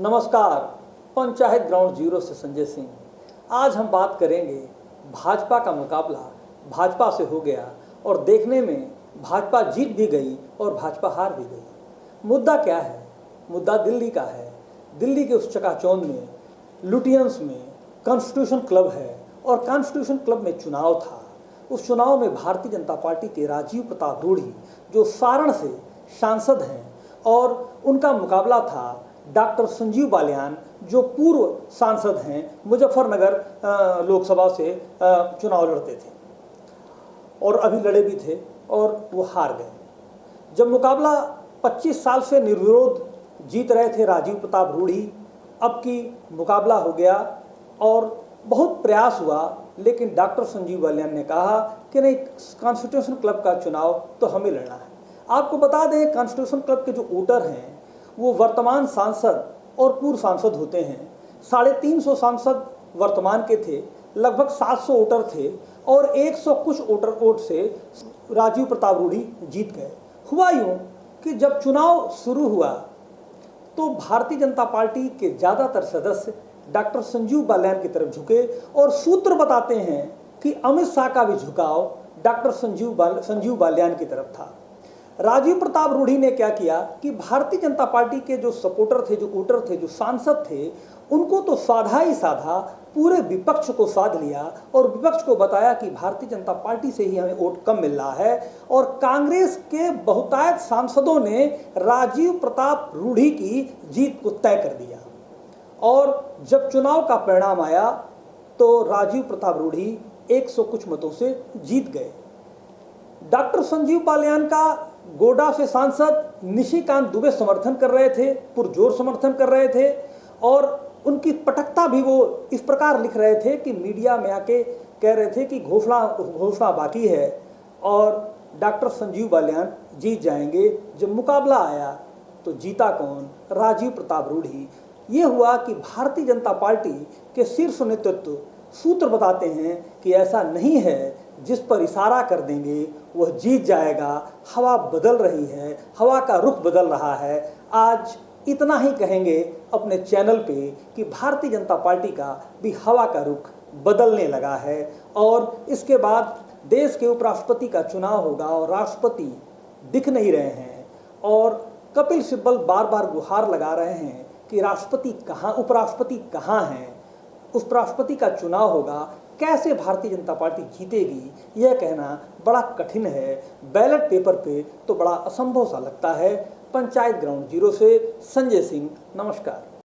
नमस्कार। Panchayat ground zero से संजय सिंह। आज हम बात करेंगे भाजपा का मुकाबला भाजपा से हो गया और देखने में भाजपा जीत भी गई और भाजपा हार भी गई। मुद्दा क्या है? मुद्दा दिल्ली का है। दिल्ली के उस चकाचौंध में लुटियंस में कॉन्स्टिट्यूशन क्लब है और कॉन्स्टिट्यूशन क्लब में चुनाव था। उस चुनाव में भारतीय जनता पार्टी के राजीव प्रताप रूढ़ी जो सारण से सांसद हैं और उनका मुकाबला था डॉक्टर संजीव बालियान जो पूर्व सांसद हैं, मुजफ्फरनगर लोकसभा से चुनाव लड़ते थे और अभी लड़े भी थे और वो हार गए। जब मुकाबला 25 साल से निर्विरोध जीत रहे थे राजीव प्रताप रूढ़ी, अब की मुकाबला हो गया और बहुत प्रयास हुआ, लेकिन डॉक्टर संजीव बालियान ने कहा कि नहीं, कॉन्स्टिट्यूशन क्लब का चुनाव तो हमें लड़ना है। आपको बता दें, कॉन्स्टिट्यूशन क्लब के जो वोटर हैं वो वर्तमान सांसद और पूर्व सांसद होते हैं। 350 सांसद वर्तमान के थे, लगभग 700 वोटर थे और 100 कुछ वोट से राजीव प्रताप रूढ़ी जीत गए। हुआ यूँ कि जब चुनाव शुरू हुआ तो भारतीय जनता पार्टी के ज़्यादातर सदस्य डॉक्टर संजीव बालियान की तरफ झुके और सूत्र बताते हैं कि अमित शाह का भी झुकाव डॉक्टर संजीव बालियान की तरफ था। राजीव प्रताप रूढ़ी ने क्या किया कि भारतीय जनता पार्टी के जो सपोर्टर थे, जो वोटर थे, जो सांसद थे, उनको तो साधा ही साधा पूरे विपक्ष को साध लिया और विपक्ष को बताया कि भारतीय जनता पार्टी से ही हमें वोट कम मिल रहा है। और कांग्रेस के बहुतायत सांसदों ने राजीव प्रताप रूढ़ी की जीत को तय कर दिया और जब चुनाव का परिणाम आया तो राजीव प्रताप रूढ़ी 100 कुछ मतों से जीत गए। डॉक्टर संजीव बालियान का गोड्डा से सांसद निशिकांत दुबे समर्थन कर रहे थे, पुरजोर समर्थन कर रहे थे और उनकी पटकता भी वो इस प्रकार लिख रहे थे कि मीडिया में आके कह रहे थे कि घोषणा बाकी है और डॉक्टर संजीव बालियान जीत जाएंगे। जब मुकाबला आया तो जीता कौन? राजीव प्रताप रूढ़ी। ये हुआ कि भारतीय जनता पार्टी के शीर्ष नेतृत्व सूत्र बताते हैं कि ऐसा नहीं है, जिस पर इशारा कर देंगे वह जीत जाएगा। हवा बदल रही है, हवा का रुख बदल रहा है। आज इतना ही कहेंगे अपने चैनल पे कि भारतीय जनता पार्टी का भी हवा का रुख बदलने लगा है और इसके बाद देश के उपराष्ट्रपति का चुनाव होगा और राष्ट्रपति दिख नहीं रहे हैं और कपिल सिब्बल बार बार गुहार लगा रहे हैं कि राष्ट्रपति कहाँ, उपराष्ट्रपति कहाँ हैं। उपराष्ट्रपति का चुनाव होगा, कैसे भारतीय जनता पार्टी जीतेगी यह कहना बड़ा कठिन है। बैलेट पेपर पे तो बड़ा असंभव सा लगता है। पंचायत ग्राउंड जीरो से संजय सिंह, नमस्कार।